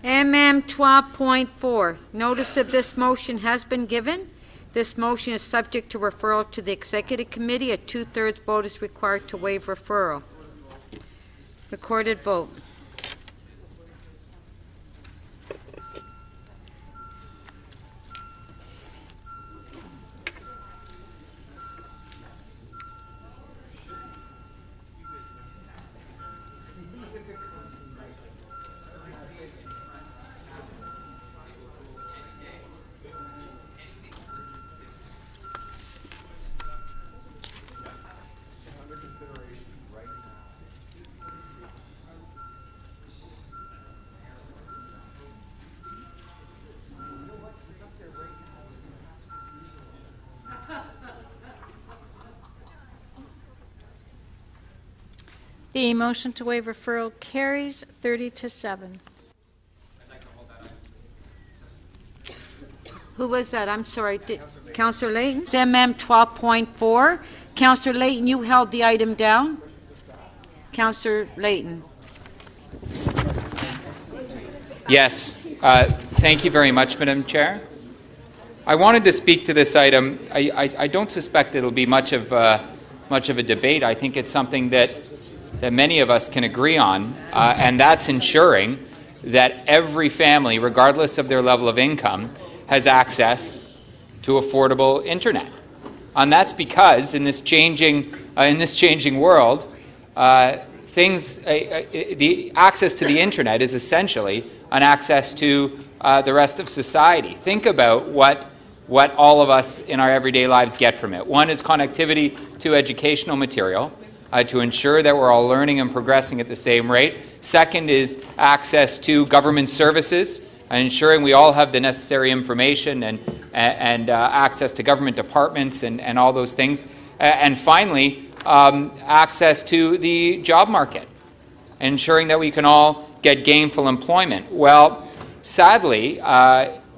MM 12.4. Notice of this motion has been given. This motion is subject to referral to the Executive Committee. A 2/3 vote is required to waive referral. Recorded vote. The motion to waive referral carries 30-7. Who was that? I'm sorry. Councillor Layton? MM 12.4. Councillor Layton, you held the item down. Councillor Layton. Yes. Thank you very much, Madam Chair. I wanted to speak to this item. I don't suspect it'll be much of a debate. I think it's something that many of us can agree on, and that's ensuring that every family, regardless of their level of income, has access to affordable internet. And that's because in this changing world, the access to the internet is essentially an access to the rest of society. Think about what all of us in our everyday lives get from it. One is connectivity to educational material, to ensure that we're all learning and progressing at the same rate. Second is access to government services, and ensuring we all have the necessary information and access to government departments and all those things. And finally, access to the job market, ensuring that we can all get gainful employment. Well, sadly,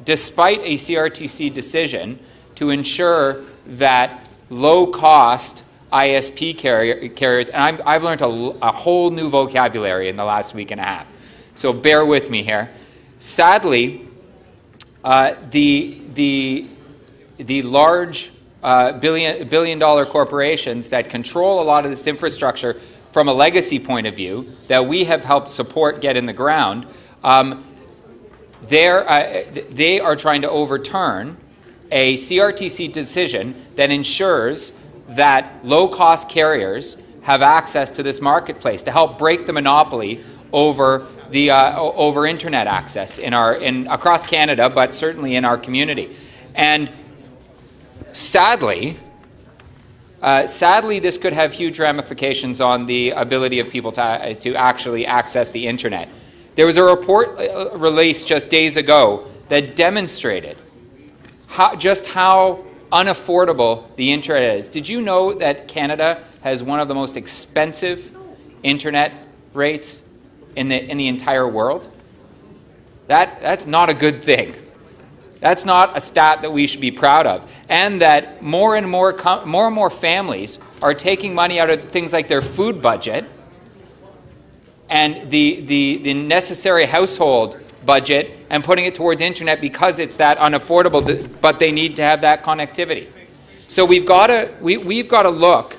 despite a CRTC decision to ensure that low-cost ISP carriers, and I've learned a whole new vocabulary in the last week and a half, so bear with me here. Sadly, the large billion-dollar corporations that control a lot of this infrastructure from a legacy point of view that we have helped support get in the ground, they are trying to overturn a CRTC decision that ensures that low-cost carriers have access to this marketplace to help break the monopoly over the over internet access across Canada, but certainly in our community. And sadly, this could have huge ramifications on the ability of people to actually access the internet. There was a report released just days ago that demonstrated just how unaffordable the internet is. Did you know that Canada has one of the most expensive internet rates in the entire world? That's not a good thing. That's not a stat that we should be proud of. And that more and more families are taking money out of things like their food budget and the necessary household budget and putting it towards internet because it's that unaffordable, but they need to have that connectivity. So we've got to look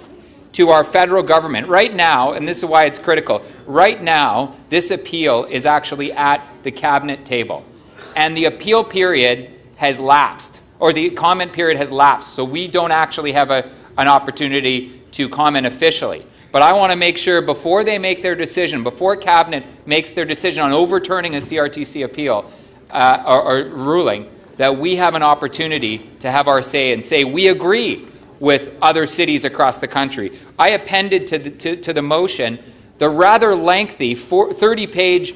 to our federal government right now, and this is why it's critical. Right now, this appeal is actually at the cabinet table, and the appeal period has lapsed, or the comment period has lapsed, so we don't actually have an opportunity to comment officially. But I want to make sure before they make their decision, before Cabinet makes their decision on overturning a CRTC appeal or ruling, that we have an opportunity to have our say and say we agree with other cities across the country. I appended to the motion the rather lengthy 30-page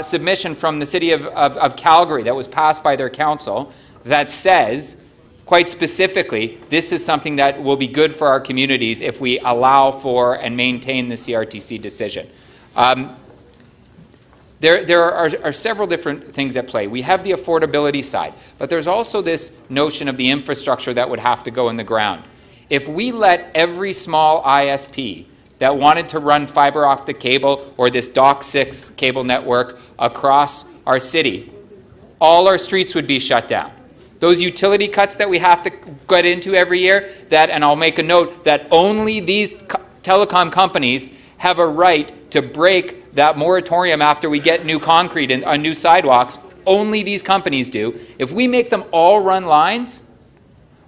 submission from the City of Calgary that was passed by their council that says, quite specifically, this is something that will be good for our communities if we allow for and maintain the CRTC decision. There are several different things at play. We have the affordability side, but there's also this notion of the infrastructure that would have to go in the ground. If we let every small ISP that wanted to run fiber optic cable or this DOC6 cable network across our city, all our streets would be shut down. Those utility cuts that we have to get into every year, and I'll make a note that only these telecom companies have a right to break that moratorium after we get new concrete and new sidewalks. Only these companies do. If we make them all run lines,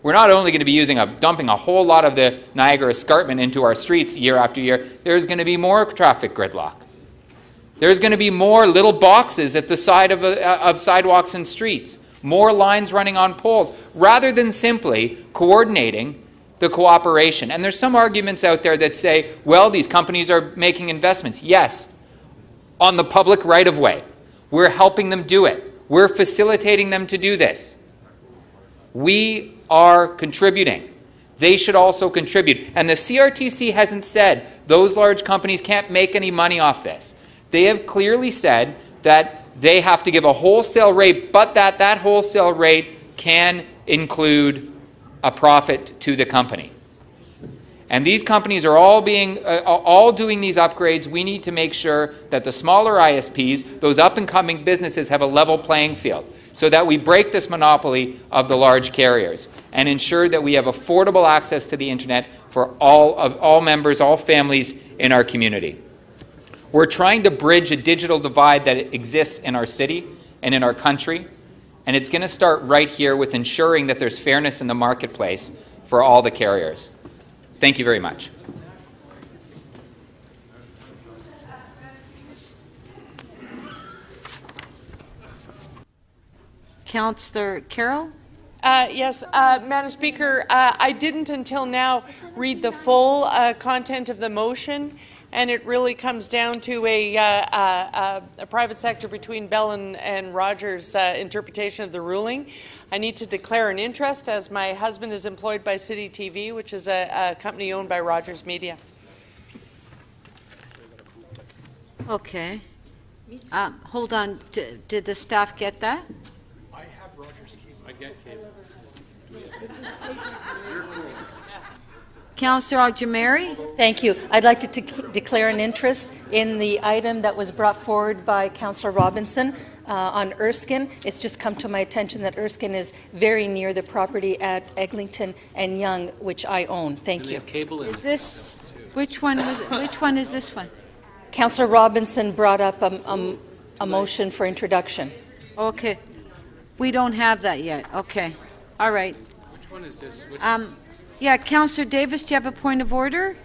we're not only going to be dumping a whole lot of the Niagara escarpment into our streets year after year, there's going to be more traffic gridlock. There's going to be more little boxes at the side of sidewalks and streets, more lines running on poles, rather than simply coordinating the cooperation. And there's some arguments out there that say, well, these companies are making investments. Yes, on the public right-of-way. We're helping them do it. We're facilitating them to do this. We are contributing. They should also contribute. And the CRTC hasn't said those large companies can't make any money off this. They have clearly said that they have to give a wholesale rate, but that wholesale rate can include a profit to the company. And these companies are all doing these upgrades. We need to make sure that the smaller ISPs, those up-and-coming businesses, have a level playing field so that we break this monopoly of the large carriers and ensure that we have affordable access to the internet for all members, all families in our community. We're trying to bridge a digital divide that exists in our city and in our country, and it's going to start right here with ensuring that there's fairness in the marketplace for all the carriers. Thank you very much. Councillor Carroll? Yes, Madam Speaker, I didn't until now read the full content of the motion, and it really comes down to a private sector between Bell and Rogers interpretation of the ruling. I need to declare an interest as my husband is employed by City TV, which is a company owned by Rogers Media. Okay. Hold on. Did the staff get that? I have Rogers cable. I get cable. Councillor Al-Jamari? Thank you. I'd like to declare an interest in the item that was brought forward by Councillor Robinson on Erskine. It's just come to my attention that Erskine is very near the property at Eglinton and Yonge, which I own. Thank you. Is this, which one is this one? Councillor Robinson brought up a motion for introduction. Okay. We don't have that yet. Okay. All right. Which one is this? Yeah, Councillor Davis, do you have a point of order?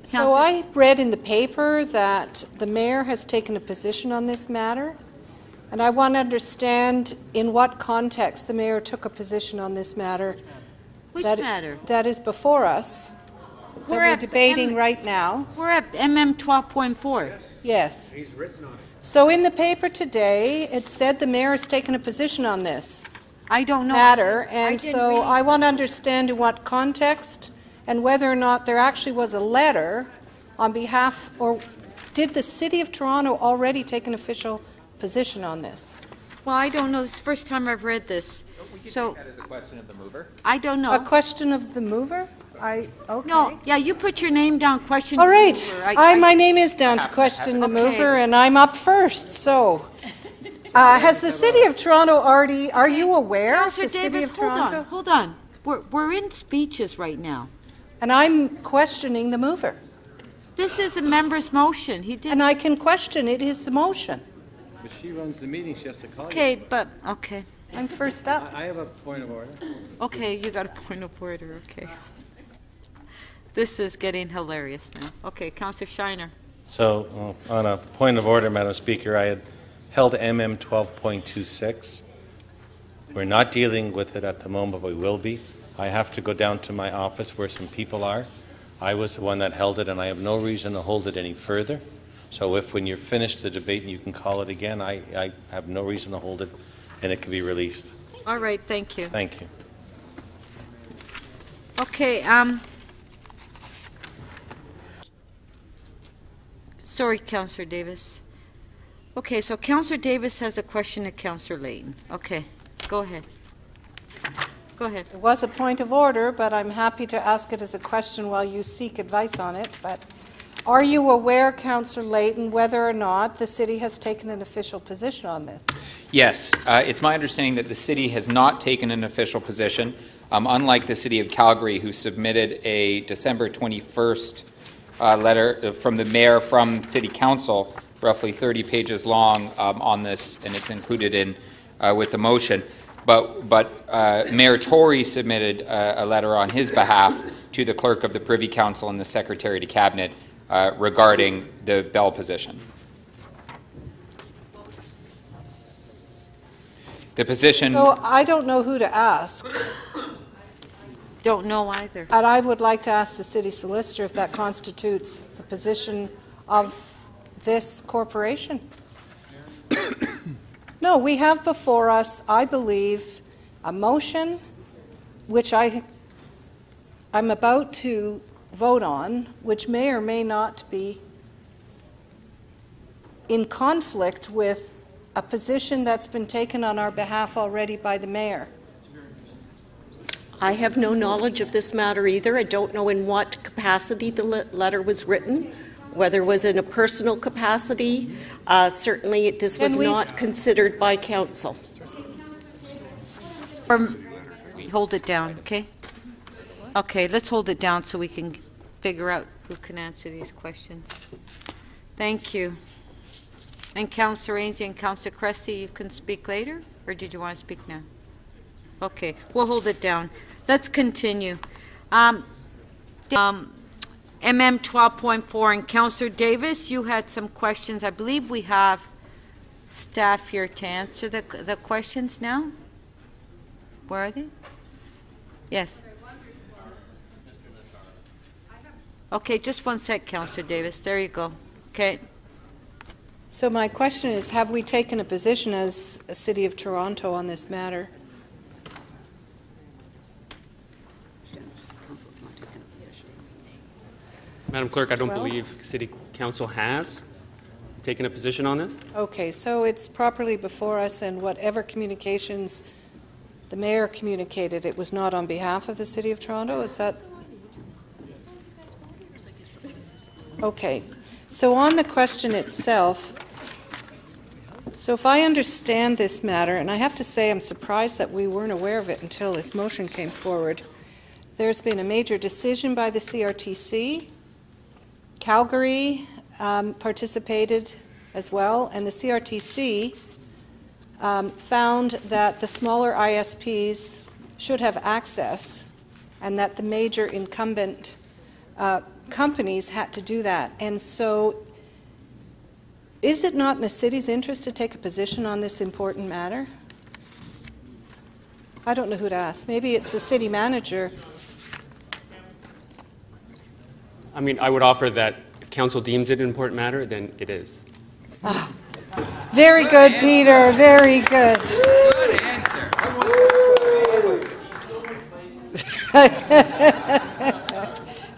So I read in the paper that the mayor has taken a position on this matter, and I want to understand in what context the mayor took a position on this matter. Which matter? That is before us, that we're debating right now. We're at MM 12.4. Yes. He's written on it. So in the paper today, it said the mayor has taken a position on this I don't know. matter, and so I want to understand in what context and whether or not there actually was a letter on behalf, or did the City of Toronto already take an official position on this? Well, I don't know. This is the first time I've read this. So That is a question of the mover. I don't know. A question of the mover? Okay. No, yeah, you put your name down, question All the right. mover. My name is down to question the Okay. mover, and I'm up first, so. Has the City of Toronto already, are you aware of Councillor the City Davis, of Toronto? hold on. We're in speeches right now. And I'm questioning the mover. This is a member's motion. He didn't. And I can question it, his motion. But she runs the meeting, she has to call Okay, you. but, okay. I'm first up. I have a point of order. Okay, you got a point of order, okay. This is getting hilarious now. Okay, Councillor Shiner. So, on a point of order, Madam Speaker, I had held MM 12.26. We're not dealing with it at the moment, but we will be. I have to go down to my office where some people are. I was the one that held it, and I have no reason to hold it any further. So if when you're finished the debate and you can call it again, I have no reason to hold it, and it can be released. All right, thank you. Thank you. Okay, sorry, Councillor Davis. Okay, so Councillor Davis has a question to Councillor Layton. Okay, go ahead. Go ahead. It was a point of order, but I'm happy to ask it as a question while you seek advice on it. But Are you aware, Councillor Layton, whether or not the city has taken an official position on this? Yes, it's my understanding that the city has not taken an official position, unlike the City of Calgary, who submitted a December 21st letter from the Mayor from City Council, roughly 30 pages long on this, and it's included in with the motion. But Mayor Tory submitted a letter on his behalf to the Clerk of the Privy Council and the Secretary to Cabinet regarding the Bell position. The position... So I don't know who to ask. Don't know either. And I would like to ask the city solicitor if that constitutes the position of this corporation. No, we have before us, I believe, a motion which I'm about to vote on, which may or may not be in conflict with a position that's been taken on our behalf already by the Mayor. I have no knowledge of this matter either. I don't know in what capacity the letter was written, whether it was in a personal capacity. Certainly this was not considered by council. Hold it down, okay? Okay, let's hold it down so we can figure out who can answer these questions. Thank you. And Councillor Ainslie and Councillor Cressy, you can speak later, or did you want to speak now? Okay, we'll hold it down. Let's continue. MM 12.4, and Councillor Davis, you had some questions. I believe we have staff here to answer the questions now. Where are they? Yes. Okay, just one sec, Councillor Davis. There you go. Okay. So my question is, have we taken a position as a City of Toronto on this matter? Madam Clerk, I don't believe City Council has taken a position on this. Okay, so it's properly before us, and whatever communications the Mayor communicated, it was not on behalf of the City of Toronto? Is that? Okay. So on the question itself, so if I understand this matter, and I have to say I'm surprised that we weren't aware of it until this motion came forward, there's been a major decision by the CRTC. Calgary participated as well, and the CRTC found that the smaller ISPs should have access and that the major incumbent companies had to do that. And so is it not in the city's interest to take a position on this important matter? I don't know who to ask. Maybe it's the city manager. I mean, I would offer that if council deems it an important matter, then it is. Oh, very good, Peter. Very good. Good answer.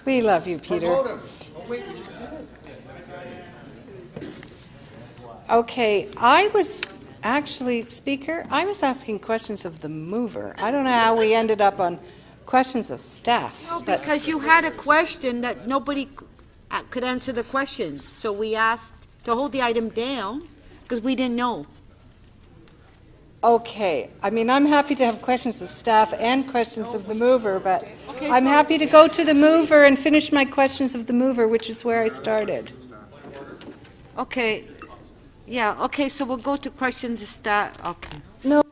We love you, Peter. Okay, I was actually, Speaker, I was asking questions of the mover. I don't know how we ended up on questions of staff. No, because you had a question that nobody could answer the question. So we asked to hold the item down because we didn't know. Okay, I mean, I'm happy to have questions of staff and questions of the mover, but I'm happy to go to the mover and finish my questions of the mover, which is where I started. Okay. Yeah, okay, so we'll go to questions of staff. Okay. No.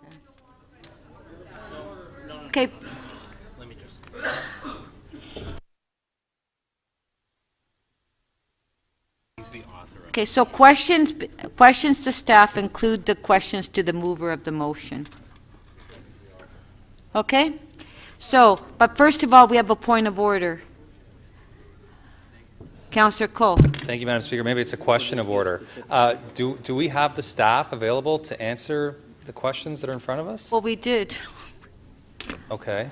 Okay. Okay, so questions to staff include the questions to the mover of the motion. Okay? So, but first of all, we have a point of order. Councillor Coe. Thank you, Madam Speaker. Maybe it's a question of order. Do we have the staff available to answer the questions that are in front of us? Well, we did. Okay.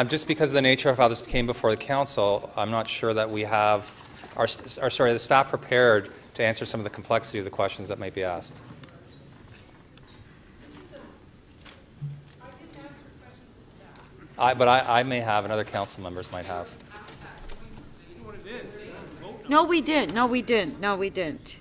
Just because of the nature of how this came before the council, I'm not sure that we have the staff prepared to answer some of the complexity of the questions that might be asked. But I may have, and other council members might have. No, we didn't. No, we didn't. No, we didn't.